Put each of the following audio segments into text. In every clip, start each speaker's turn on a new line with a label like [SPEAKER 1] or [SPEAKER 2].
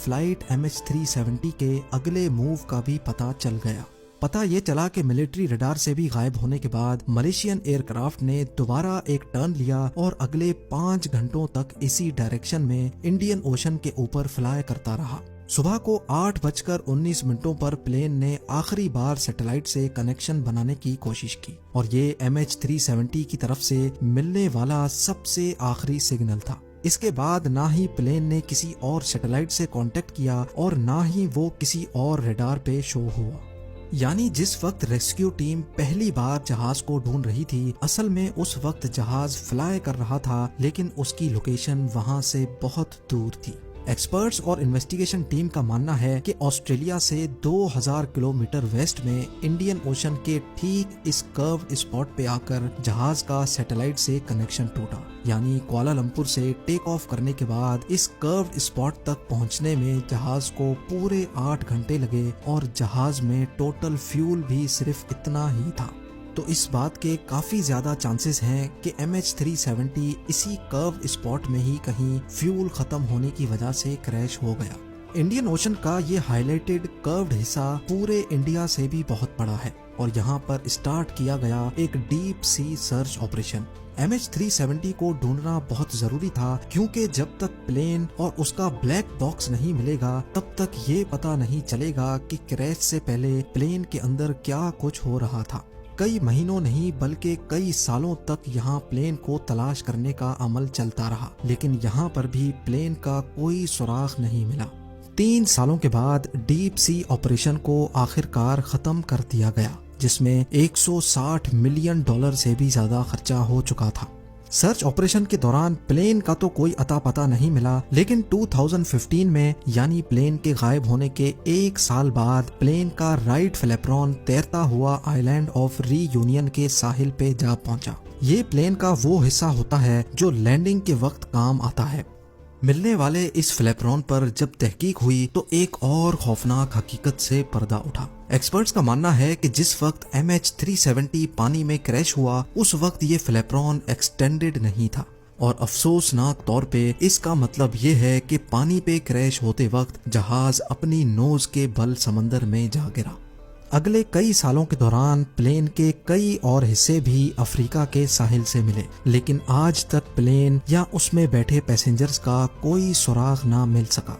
[SPEAKER 1] Flight MH370 के अगले move का भी पता चल गया। पता ये चला कि मिलिट्री रडार से भी गायब होने के बाद मलेशियन एयरक्राफ्ट ने दोबारा एक टर्न लिया और अगले 5 घंटों तक इसी डायरेक्शन में इंडियन ओशन के ऊपर फ्लाई करता रहा। सुबह को 8:19 पर प्लेन ने आखिरी बार सैटेलाइट से कनेक्शन बनाने की कोशिश की और ये MH370 की तरफ से मिलने वाला सबसे आखिरी सिग्नल था। इसके बाद ना ही प्लेन ने किसी और सैटेलाइट से कांटेक्ट किया और ना ही वो किसी और रडार पे शो हुआ। यानी जिस वक्त रेस्क्यू टीम पहली बार जहाज को ढूंढ रही थी, असल में उस वक्त जहाज फ्लाई कर रहा था, लेकिन उसकी लोकेशन वहां से बहुत दूर थी। एक्सपर्ट्स और इन्वेस्टिगेशन टीम का मानना है कि ऑस्ट्रेलिया से 2000 किलोमीटर वेस्ट में इंडियन ओशन के ठीक इस कर्व्ड स्पॉट पे आकर जहाज का सैटेलाइट से कनेक्शन टूटा। यानी कुआलालंपुर से टेक ऑफ करने के बाद इस कर्व्ड स्पॉट तक पहुंचने में जहाज को पूरे 8 घंटे लगे और जहाज में टोटल फ्यूल भी सिर्फ इतना ही था। तो इस बात के काफी ज्यादा चांसेस हैं कि MH370 इसी कर्व स्पॉट में ही कहीं फ्यूल खत्म होने की वजह से क्रैश हो गया। इंडियन ओशन का ये हाईलाइटेड कर्व्ड हिस्सा पूरे इंडिया से भी बहुत बड़ा है और यहाँ पर स्टार्ट किया गया एक deep sea search operation. MH370 को ढूंढना बहुत जरूरी था, क्योंकि जब तक प्लेन और उसका ब्लैक बॉक्स नहीं मिलेगा तब तक ये पता नहीं चलेगा कि क्रैश से पहले प्लेन के अंदर क्या कुछ हो रहा था। कई महीनों नहीं बल्कि कई सालों तक यहाँ प्लेन को तलाश करने का अमल चलता रहा, लेकिन यहाँ पर भी प्लेन का कोई सुराग नहीं मिला। 3 सालों के बाद डीप सी ऑपरेशन को आखिरकार खत्म कर दिया गया, जिसमें $160 मिलियन से भी ज्यादा खर्चा हो चुका था। सर्च ऑपरेशन के दौरान प्लेन का तो कोई अता पता नहीं मिला, लेकिन 2015 में यानी प्लेन के गायब होने के 1 साल बाद प्लेन का राइट फ्लैपरॉन तैरता हुआ आइलैंड ऑफ रीयूनियन के साहिल पे जा पहुंचा। ये प्लेन का वो हिस्सा होता है जो लैंडिंग के वक्त काम आता है। मिलने वाले इस फ्लैपरॉन पर जब तहकीक हुई तो एक और खौफनाक हकीकत से पर्दा उठा। एक्सपर्ट्स का मानना है कि जिस वक्त MH370 पानी में क्रैश हुआ उस वक्त ये फ्लैपरॉन एक्सटेंडेड नहीं था और अफसोसनाक तौर पे इसका मतलब ये है कि पानी पे क्रैश होते वक्त जहाज अपनी नोज के बल समंदर में जा गिरा। अगले कई सालों के दौरान प्लेन के कई और हिस्से भी अफ्रीका के साहिल से मिले, लेकिन आज तक प्लेन या उसमें बैठे पैसेंजर्स का कोई सुराग ना मिल सका।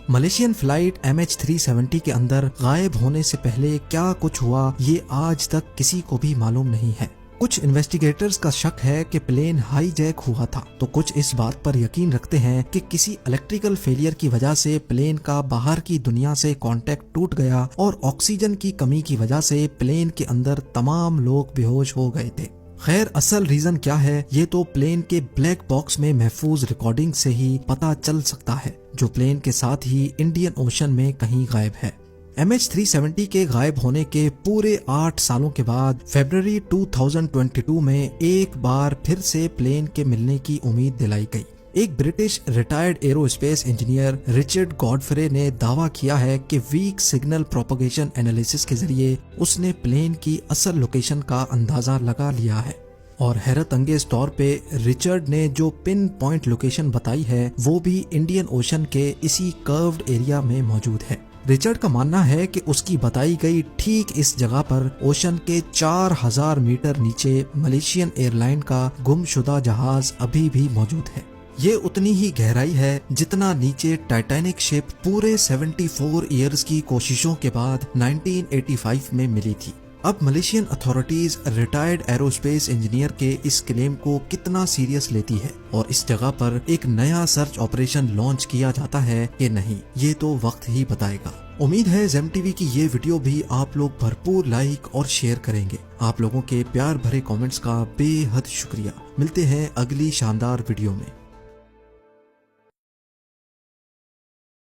[SPEAKER 1] मलेशियन फ्लाइट MH370 के अंदर गायब होने से पहले क्या कुछ हुआ ये आज तक किसी को भी मालूम नहीं है। कुछ इन्वेस्टिगेटर्स का शक है कि प्लेन हाईजैक हुआ था, तो कुछ इस बात पर यकीन रखते हैं कि किसी इलेक्ट्रिकल फेलियर की वजह से प्लेन का बाहर की दुनिया से कांटेक्ट टूट गया और ऑक्सीजन की कमी की वजह से प्लेन के अंदर तमाम लोग बेहोश हो गए थे। खैर असल रीजन क्या है ये तो प्लेन के ब्लैक बॉक्स में महफूज रिकॉर्डिंग से ही पता चल सकता है, जो प्लेन के साथ ही इंडियन ओशन में कहीं गायब है। MH370 के गायब होने के पूरे 8 सालों के बाद फरवरी 2022 में एक बार फिर से प्लेन के मिलने की उम्मीद दिलाई गई। एक British retired aerospace engineer Richard Godfrey ने दावा किया है कि वीक सिग्नल प्रोपगेशन एनालिसिस के जरिए उसने प्लेन की असल लोकेशन का अंदाजा लगा लिया है और हैरत अंगेज तौर पे रिचर्ड ने जो पिन पॉइंट लोकेशन बताई है वो भी इंडियन ओशन के इसी कर्व्ड एरिया में मौजूद है। रिचर्ड का मानना है कि उसकी बताई गई ठीक इस जगह पर ओशन के 4000 मीटर नीचे मलेशियन एयरलाइन का गुमशुदा जहाज अभी भी मौजूद है। ये उतनी ही गहराई है जितना नीचे टाइटैनिक शिप पूरे 74 इयर्स की कोशिशों के बाद 1985 में मिली थी। अब Malaysian authorities retired aerospace engineer के इस क्लेम को कितना सीरियस लेती है और इस जगह पर एक नया सर्च ऑपरेशन लॉन्च किया जाता है कि नहीं, ये तो वक्त ही बताएगा। उम्मीद है ज़ेम टीवी की ये वीडियो भी आप लोग भरपूर लाइक और शेयर करेंगे। आप लोगों के प्यार भरे कमेंट्स का बेहद शुक्रिया। मिलते हैं अगली शानदार वीडियो में।